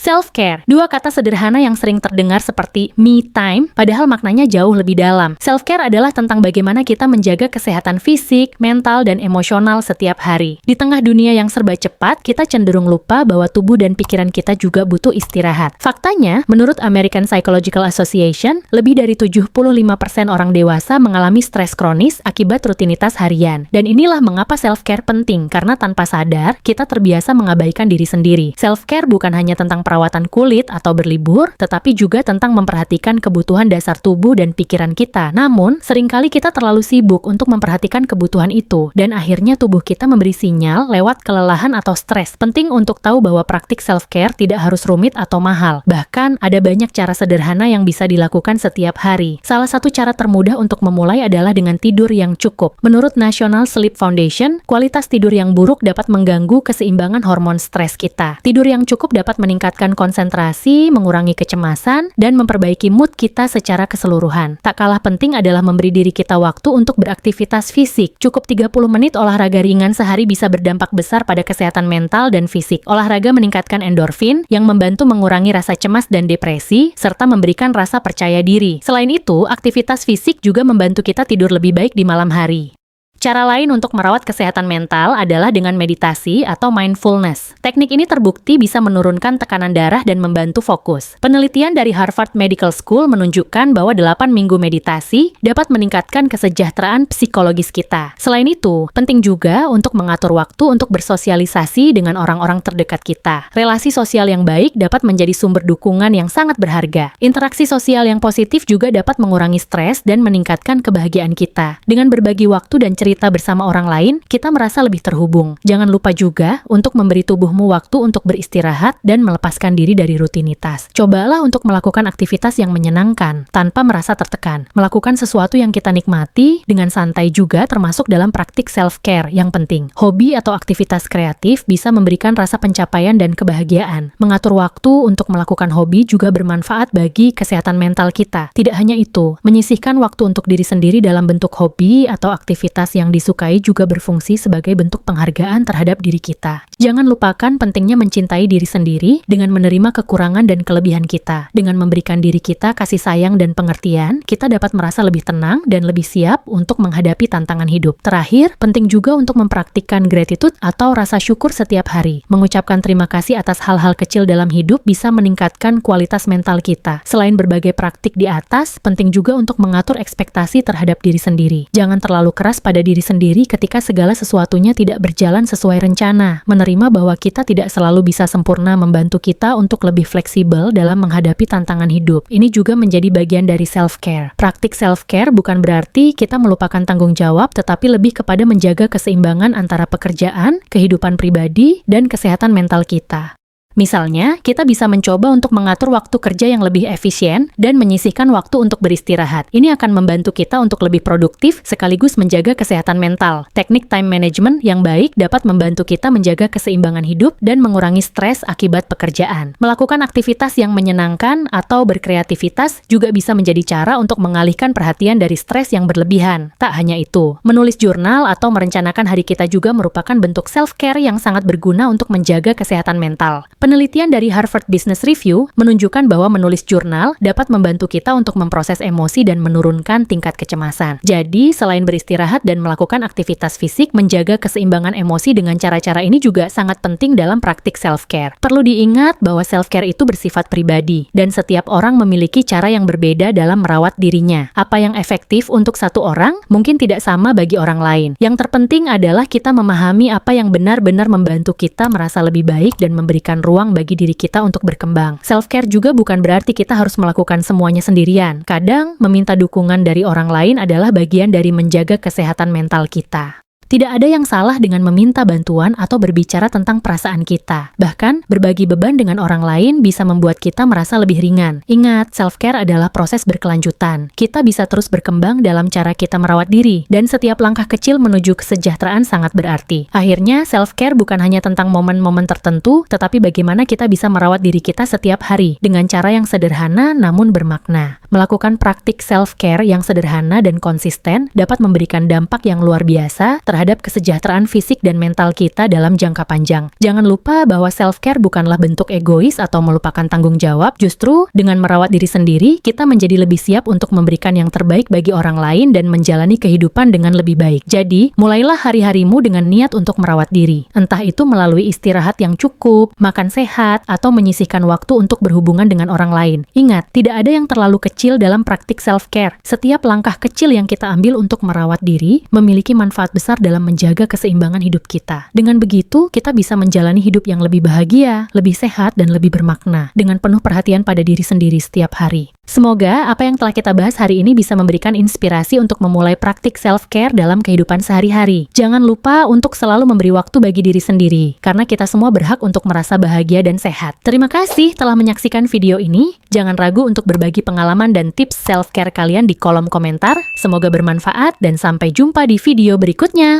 Self-care, dua kata sederhana yang sering terdengar seperti me time, padahal maknanya jauh lebih dalam. Self-care adalah tentang bagaimana kita menjaga kesehatan fisik, mental, dan emosional setiap hari. Di tengah dunia yang serba cepat, kita cenderung lupa bahwa tubuh dan pikiran kita juga butuh istirahat. Faktanya, menurut American Psychological Association, lebih dari 75% orang dewasa mengalami stres kronis akibat rutinitas harian. Dan inilah mengapa self-care penting, karena tanpa sadar, kita terbiasa mengabaikan diri sendiri. Self-care bukan hanya tentang perawatan kulit atau berlibur, tetapi juga tentang memperhatikan kebutuhan dasar tubuh dan pikiran kita. Namun, seringkali kita terlalu sibuk untuk memperhatikan kebutuhan itu, dan akhirnya tubuh kita memberi sinyal lewat kelelahan atau stres. Penting untuk tahu bahwa praktik self-care tidak harus rumit atau mahal. Bahkan, ada banyak cara sederhana yang bisa dilakukan setiap hari. Salah satu cara termudah untuk memulai adalah dengan tidur yang cukup. Menurut National Sleep Foundation, kualitas tidur yang buruk dapat mengganggu keseimbangan hormon stres kita. Tidur yang cukup dapat meningkatkan konsentrasi, mengurangi kecemasan, dan memperbaiki mood kita secara keseluruhan. Tak kalah penting adalah memberi diri kita waktu untuk beraktivitas fisik. Cukup 30 menit olahraga ringan sehari bisa berdampak besar pada kesehatan mental dan fisik. Olahraga meningkatkan endorfin yang membantu mengurangi rasa cemas dan depresi, serta memberikan rasa percaya diri. Selain itu, aktivitas fisik juga membantu kita tidur lebih baik di malam hari. Cara lain untuk merawat kesehatan mental adalah dengan meditasi atau mindfulness. Teknik ini terbukti bisa menurunkan tekanan darah dan membantu fokus. Penelitian dari Harvard Medical School menunjukkan bahwa 8 minggu meditasi dapat meningkatkan kesejahteraan psikologis kita. Selain itu, penting juga untuk mengatur waktu untuk bersosialisasi dengan orang-orang terdekat kita. Relasi sosial yang baik dapat menjadi sumber dukungan yang sangat berharga. Interaksi sosial yang positif juga dapat mengurangi stres dan meningkatkan kebahagiaan kita. Dengan berbagi waktu dan cerita bersama orang lain, kita merasa lebih terhubung. Jangan lupa juga untuk memberi tubuhmu waktu untuk beristirahat dan melepaskan diri dari rutinitas. Cobalah untuk melakukan aktivitas yang menyenangkan, tanpa merasa tertekan. Melakukan sesuatu yang kita nikmati dengan santai juga termasuk dalam praktik self-care yang penting. Hobi atau aktivitas kreatif bisa memberikan rasa pencapaian dan kebahagiaan. Mengatur waktu untuk melakukan hobi juga bermanfaat bagi kesehatan mental kita. Tidak hanya itu, menyisihkan waktu untuk diri sendiri dalam bentuk hobi atau aktivitas yang disukai juga berfungsi sebagai bentuk penghargaan terhadap diri kita. Jangan lupakan pentingnya mencintai diri sendiri dengan menerima kekurangan dan kelebihan kita. Dengan memberikan diri kita kasih sayang dan pengertian, kita dapat merasa lebih tenang dan lebih siap untuk menghadapi tantangan hidup. Terakhir, penting juga untuk mempraktikkan gratitude atau rasa syukur setiap hari. Mengucapkan terima kasih atas hal-hal kecil dalam hidup bisa meningkatkan kualitas mental kita. Selain berbagai praktik di atas, penting juga untuk mengatur ekspektasi terhadap diri sendiri. Jangan terlalu keras pada diri sendiri ketika segala sesuatunya tidak berjalan sesuai rencana. Menerima bahwa kita tidak selalu bisa sempurna membantu kita untuk lebih fleksibel dalam menghadapi tantangan hidup. Ini juga menjadi bagian dari self-care. Praktik self-care bukan berarti kita melupakan tanggung jawab, tetapi lebih kepada menjaga keseimbangan antara pekerjaan, kehidupan pribadi, dan kesehatan mental kita. Misalnya, kita bisa mencoba untuk mengatur waktu kerja yang lebih efisien dan menyisihkan waktu untuk beristirahat. Ini akan membantu kita untuk lebih produktif sekaligus menjaga kesehatan mental. Teknik time management yang baik dapat membantu kita menjaga keseimbangan hidup dan mengurangi stres akibat pekerjaan. Melakukan aktivitas yang menyenangkan atau berkreativitas juga bisa menjadi cara untuk mengalihkan perhatian dari stres yang berlebihan. Tak hanya itu, menulis jurnal atau merencanakan hari kita juga merupakan bentuk self-care yang sangat berguna untuk menjaga kesehatan mental. Penelitian dari Harvard Business Review menunjukkan bahwa menulis jurnal dapat membantu kita untuk memproses emosi dan menurunkan tingkat kecemasan. Jadi, selain beristirahat dan melakukan aktivitas fisik, menjaga keseimbangan emosi dengan cara-cara ini juga sangat penting dalam praktik self-care. Perlu diingat bahwa self-care itu bersifat pribadi, dan setiap orang memiliki cara yang berbeda dalam merawat dirinya. Apa yang efektif untuk satu orang, mungkin tidak sama bagi orang lain. Yang terpenting adalah kita memahami apa yang benar-benar membantu kita merasa lebih baik dan memberikan ruang bagi diri kita untuk berkembang. Self-care juga bukan berarti kita harus melakukan semuanya sendirian. Kadang, meminta dukungan dari orang lain adalah bagian dari menjaga kesehatan mental kita. Tidak ada yang salah dengan meminta bantuan atau berbicara tentang perasaan kita. Bahkan, berbagi beban dengan orang lain bisa membuat kita merasa lebih ringan. Ingat, self-care adalah proses berkelanjutan. Kita bisa terus berkembang dalam cara kita merawat diri, dan setiap langkah kecil menuju kesejahteraan sangat berarti. Akhirnya, self-care bukan hanya tentang momen-momen tertentu, tetapi bagaimana kita bisa merawat diri kita setiap hari, dengan cara yang sederhana namun bermakna. Melakukan praktik self-care yang sederhana dan konsisten dapat memberikan dampak yang luar biasa, terhadap kesejahteraan fisik dan mental kita dalam jangka panjang. Jangan lupa bahwa self-care bukanlah bentuk egois atau melupakan tanggung jawab. Justru, dengan merawat diri sendiri, kita menjadi lebih siap untuk memberikan yang terbaik bagi orang lain dan menjalani kehidupan dengan lebih baik. Jadi, mulailah hari-harimu dengan niat untuk merawat diri. Entah itu melalui istirahat yang cukup, makan sehat, atau menyisihkan waktu untuk berhubungan dengan orang lain. Ingat, tidak ada yang terlalu kecil dalam praktik self-care. Setiap langkah kecil yang kita ambil untuk merawat diri memiliki manfaat besar dalam menjaga keseimbangan hidup kita. Dengan begitu, kita bisa menjalani hidup yang lebih bahagia, lebih sehat, dan lebih bermakna, dengan penuh perhatian pada diri sendiri setiap hari. Semoga apa yang telah kita bahas hari ini bisa memberikan inspirasi untuk memulai praktik self-care dalam kehidupan sehari-hari. Jangan lupa untuk selalu memberi waktu bagi diri sendiri, karena kita semua berhak untuk merasa bahagia dan sehat. Terima kasih telah menyaksikan video ini. Jangan ragu untuk berbagi pengalaman dan tips self-care kalian di kolom komentar. Semoga bermanfaat dan sampai jumpa di video berikutnya.